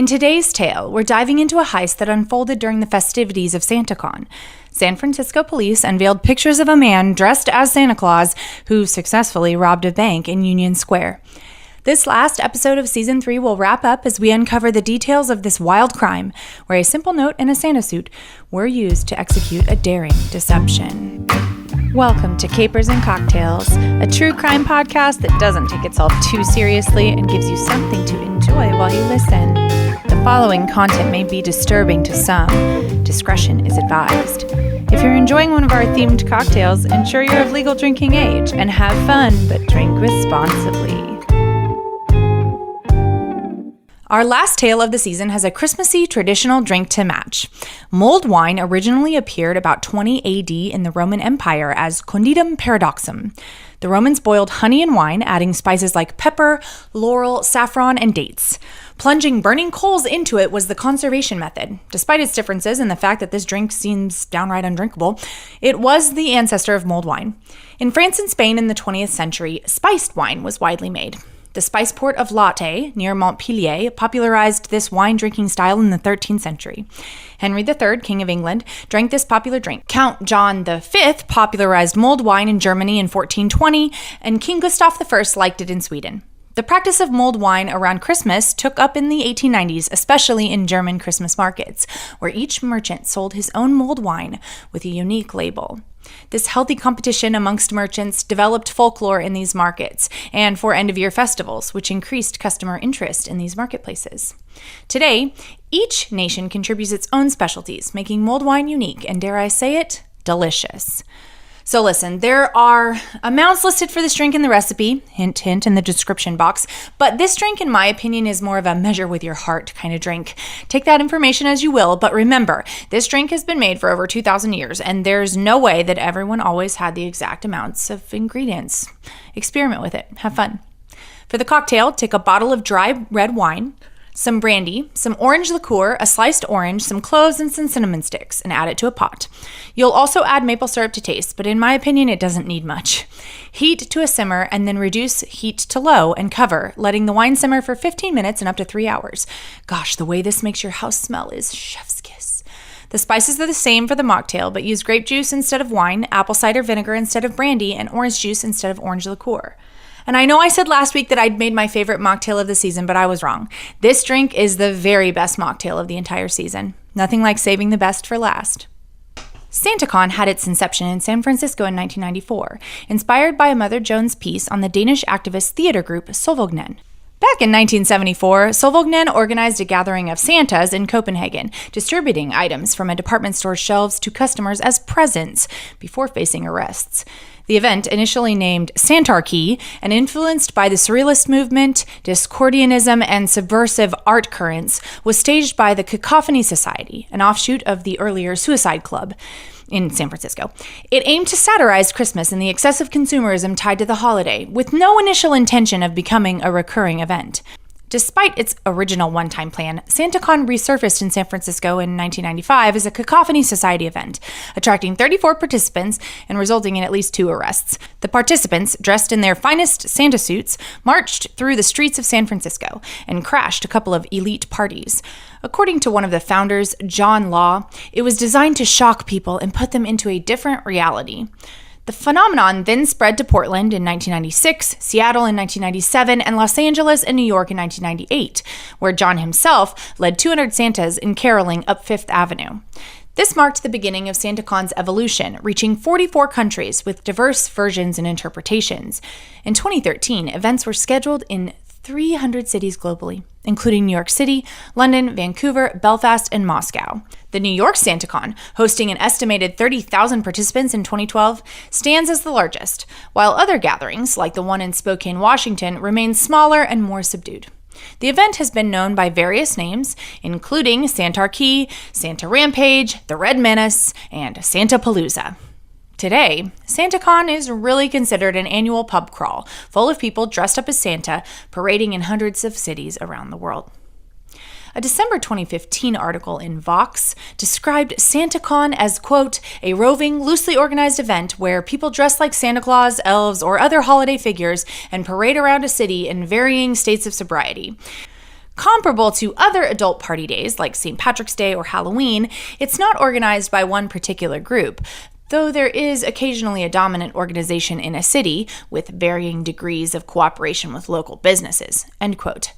In today's tale, we're diving into a heist that unfolded during the festivities of SantaCon. San Francisco police unveiled pictures of a man dressed as Santa Claus who successfully robbed a bank in Union Square. This last episode of Season 3 will wrap up as we uncover the details of this wild crime, where a simple note and a Santa suit were used to execute a daring deception. Welcome to Capers and Cocktails, a true crime podcast that doesn't take itself too seriously and gives you something to enjoy while you listen. The following content may be disturbing to some. Discretion is advised. If you're enjoying one of our themed cocktails, ensure you're of legal drinking age and have fun, but drink responsibly. Our last tale of the season has a Christmassy traditional drink to match. Mulled wine originally appeared about 20 AD in the Roman Empire as condidum paradoxum. The Romans boiled honey in wine, adding spices like pepper, laurel, saffron, and dates. Plunging burning coals into it was the conservation method. Despite its differences and the fact that this drink seems downright undrinkable, it was the ancestor of mulled wine. In France and Spain in the 20th century, spiced wine was widely made. The spice port of Latte, near Montpellier, popularized this wine-drinking style in the 13th century. Henry III, King of England, drank this popular drink. Count John V popularized mulled wine in Germany in 1420, and King Gustav I liked it in Sweden. The practice of mulled wine around Christmas took up in the 1890s, especially in German Christmas markets, where each merchant sold his own mulled wine with a unique label. This healthy competition amongst merchants developed folklore in these markets and for end-of-year festivals, which increased customer interest in these marketplaces. Today, each nation contributes its own specialties, making mulled wine unique and, dare I say it, delicious. So listen, there are amounts listed for this drink in the recipe, hint, hint, in the description box, but this drink, in my opinion, is more of a measure with your heart kind of drink. Take that information as you will, but remember, this drink has been made for over 2,000 years, and there's no way that everyone always had the exact amounts of ingredients. Experiment with it. Have fun. For the cocktail, take a bottle of dry red wine, some brandy, some orange liqueur, a sliced orange, some cloves, and some cinnamon sticks, and add it to a pot. You'll also add maple syrup to taste, but in my opinion, it doesn't need much. Heat to a simmer, and then reduce heat to low and cover, letting the wine simmer for 15 minutes and up to 3 hours. Gosh, the way this makes your house smell is chef's kiss. The spices are the same for the mocktail, but use grape juice instead of wine, apple cider vinegar instead of brandy, and orange juice instead of orange liqueur. And I know I said last week that I'd made my favorite mocktail of the season, but I was wrong. This drink is the very best mocktail of the entire season. Nothing like saving the best for last. SantaCon had its inception in San Francisco in 1994, inspired by a Mother Jones piece on the Danish activist theater group Solvognen. Back in 1974, Solvognen organized a gathering of Santas in Copenhagen, distributing items from a department store's shelves to customers as presents before facing arrests. The event, initially named SantaCon and influenced by the Surrealist movement, Discordianism, and subversive art currents, was staged by the Cacophony Society, an offshoot of the earlier Suicide Club in San Francisco. It aimed to satirize Christmas and the excessive consumerism tied to the holiday, with no initial intention of becoming a recurring event. Despite its original one-time plan, SantaCon resurfaced in San Francisco in 1995 as a Cacophony Society event, attracting 34 participants and resulting in at least 2 arrests. The participants, dressed in their finest Santa suits, marched through the streets of San Francisco and crashed a couple of elite parties. According to one of the founders, John Law, it was designed to shock people and put them into a different reality. The phenomenon then spread to Portland in 1996, Seattle in 1997, and Los Angeles and New York in 1998, where John himself led 200 Santas in caroling up Fifth Avenue. This marked the beginning of SantaCon's evolution, reaching 44 countries with diverse versions and interpretations. In 2013, events were scheduled in 300 cities globally, including New York City, London, Vancouver, Belfast, and Moscow. The New York SantaCon, hosting an estimated 30,000 participants in 2012, stands as the largest, while other gatherings, like the one in Spokane, Washington, remain smaller and more subdued. The event has been known by various names, including SantaCon, Santa Rampage, the Red Menace, and Santapalooza. Today, SantaCon is really considered an annual pub crawl, full of people dressed up as Santa, parading in hundreds of cities around the world. A December 2015 article in Vox described SantaCon as, quote, a roving, loosely organized event where people dress like Santa Claus, elves, or other holiday figures and parade around a city in varying states of sobriety. Comparable to other adult party days like St. Patrick's Day or Halloween, it's not organized by one particular group, though there is occasionally a dominant organization in a city with varying degrees of cooperation with local businesses, end quote.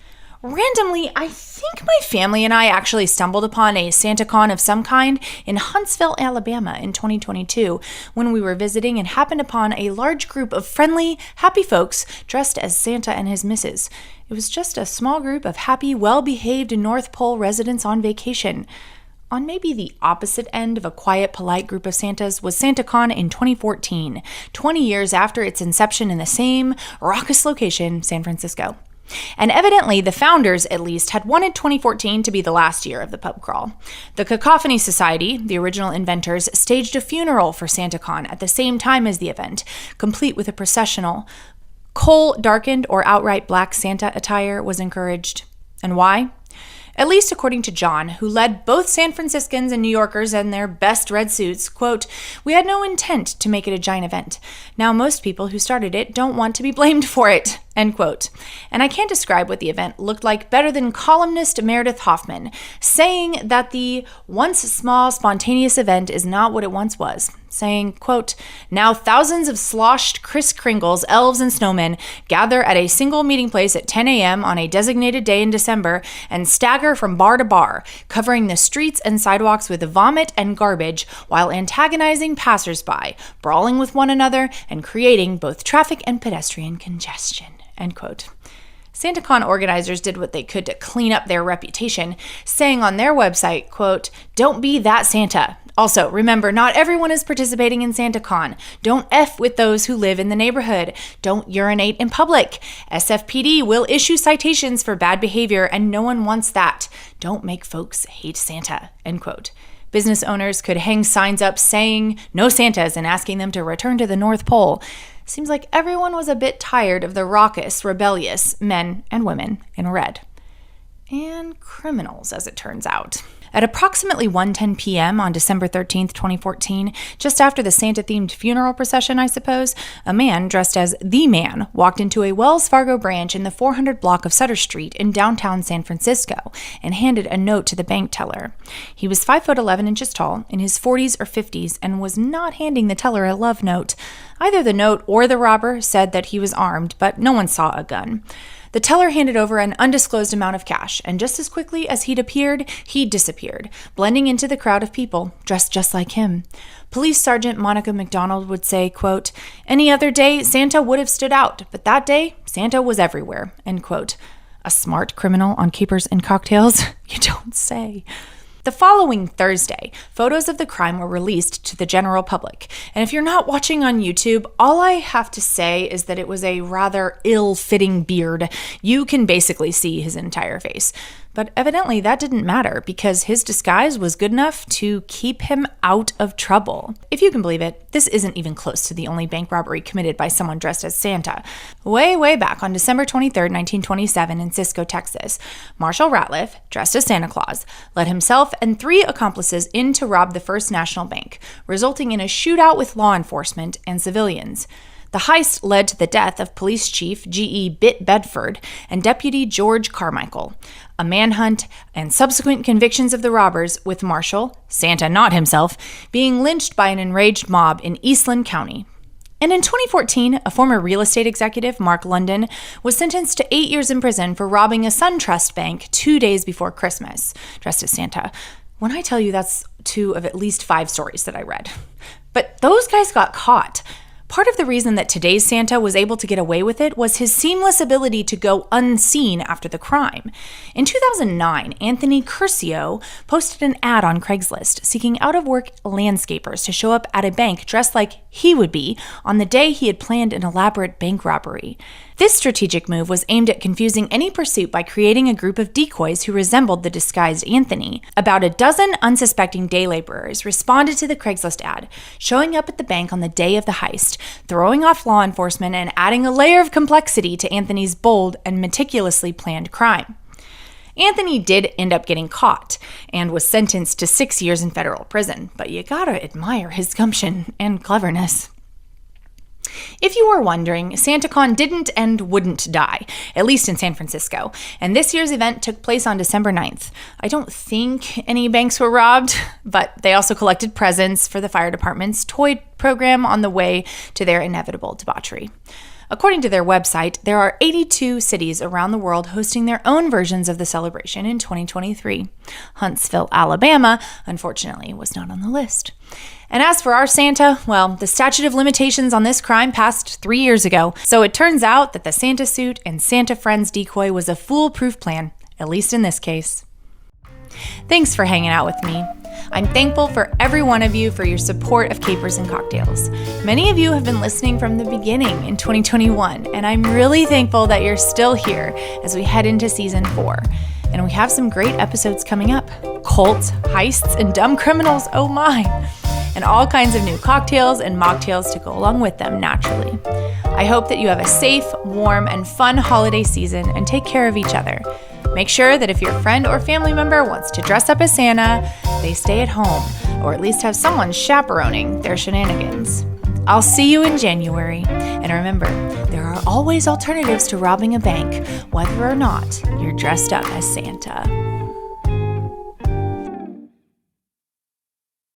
Randomly, I think my family and I actually stumbled upon a SantaCon of some kind in Huntsville, Alabama in 2022 when we were visiting and happened upon a large group of friendly, happy folks dressed as Santa and his missus. It was just a small group of happy, well-behaved North Pole residents on vacation. On maybe the opposite end of a quiet, polite group of Santas was SantaCon in 2014, 20 years after its inception in the same raucous location, San Francisco. And evidently, the founders, at least, had wanted 2014 to be the last year of the pub crawl. The Cacophony Society, the original inventors, staged a funeral for SantaCon at the same time as the event, complete with a processional. Coal-darkened or outright black Santa attire was encouraged. And why? At least according to John, who led both San Franciscans and New Yorkers in their best red suits, quote, "We had no intent to make it a giant event. Now most people who started it don't want to be blamed for it," end quote. And I can't describe what the event looked like better than columnist Meredith Hoffman, saying that the once small, spontaneous event is not what it once was. Saying, quote, "Now thousands of sloshed Kris Kringles, elves, and snowmen gather at a single meeting place at 10 a.m. on a designated day in December and stagger from bar to bar, covering the streets and sidewalks with vomit and garbage while antagonizing passersby, brawling with one another, and creating both traffic and pedestrian congestion," end quote. SantaCon organizers did what they could to clean up their reputation, saying on their website, quote, "Don't be that Santa. Also, remember, not everyone is participating in SantaCon. Don't F with those who live in the neighborhood. Don't urinate in public. SFPD will issue citations for bad behavior, and no one wants that. Don't make folks hate Santa," end quote. Business owners could hang signs up saying no Santas and asking them to return to the North Pole. Seems like everyone was a bit tired of the raucous, rebellious men and women in red. And criminals, as it turns out. At approximately 1:10 p.m. on December 13th, 2014, just after the Santa-themed funeral procession, I suppose, a man dressed as the Man walked into a Wells Fargo branch in the 400 block of Sutter Street in downtown San Francisco and handed a note to the bank teller. He was 5'11" tall, in his 40s or 50s, and was not handing the teller a love note. Either the note or the robber said that he was armed, but no one saw a gun. The teller handed over an undisclosed amount of cash, and just as quickly as he'd appeared, he disappeared, blending into the crowd of people dressed just like him. Police Sergeant Monica McDonald would say, quote, "Any other day, Santa would have stood out, but that day, Santa was everywhere," end quote. A smart criminal on capers and cocktails? You don't say. The following Thursday, photos of the crime were released to the general public. And if you're not watching on YouTube, all I have to say is that it was a rather ill-fitting beard. You can basically see his entire face. But evidently that didn't matter because his disguise was good enough to keep him out of trouble. If you can believe it, this isn't even close to the only bank robbery committed by someone dressed as Santa. Way back on December 23rd, 1927 in Cisco, Texas, Marshall Ratliff, dressed as Santa Claus, led himself and 3 accomplices in to rob the First National Bank, resulting in a shootout with law enforcement and civilians. The heist led to the death of Police Chief G.E. Bitt Bedford and Deputy George Carmichael, a manhunt, and subsequent convictions of the robbers, with Marshall, Santa not himself, being lynched by an enraged mob in Eastland County. And in 2014, a former real estate executive, Mark London, was sentenced to 8 years in prison for robbing a SunTrust bank 2 days before Christmas, dressed as Santa. When I tell you, that's 2 of at least 5 stories that I read. But those guys got caught. Part of the reason that today's Santa was able to get away with it was his seamless ability to go unseen after the crime. In 2009, Anthony Curcio posted an ad on Craigslist seeking out-of-work landscapers to show up at a bank dressed like he would be on the day he had planned an elaborate bank robbery. This strategic move was aimed at confusing any pursuit by creating a group of decoys who resembled the disguised Anthony. About a dozen unsuspecting day laborers responded to the Craigslist ad, showing up at the bank on the day of the heist, throwing off law enforcement and adding a layer of complexity to Anthony's bold and meticulously planned crime. Anthony did end up getting caught and was sentenced to 6 years in federal prison, but you gotta admire his gumption and cleverness. If you were wondering, SantaCon didn't and wouldn't die, at least in San Francisco, and this year's event took place on December 9th. I don't think any banks were robbed, but they also collected presents for the fire department's toy program on the way to their inevitable debauchery. According to their website, there are 82 cities around the world hosting their own versions of the celebration in 2023. Huntsville, Alabama, unfortunately, was not on the list. And as for our Santa, well, the statute of limitations on this crime passed 3 years ago, so it turns out that the Santa suit and Santa Friends decoy was a foolproof plan, at least in this case. Thanks for hanging out with me. I'm thankful for every one of you for your support of Capers and Cocktails. Many of you have been listening from the beginning in 2021, and I'm really thankful that you're still here as we head into season 4. And we have some great episodes coming up. Cults, heists, and dumb criminals, oh my! And all kinds of new cocktails and mocktails to go along with them naturally. I hope that you have a safe, warm, and fun holiday season and take care of each other. Make sure that if your friend or family member wants to dress up as Santa, they stay at home, or at least have someone chaperoning their shenanigans. I'll see you in January, and remember, there are always alternatives to robbing a bank, whether or not you're dressed up as Santa.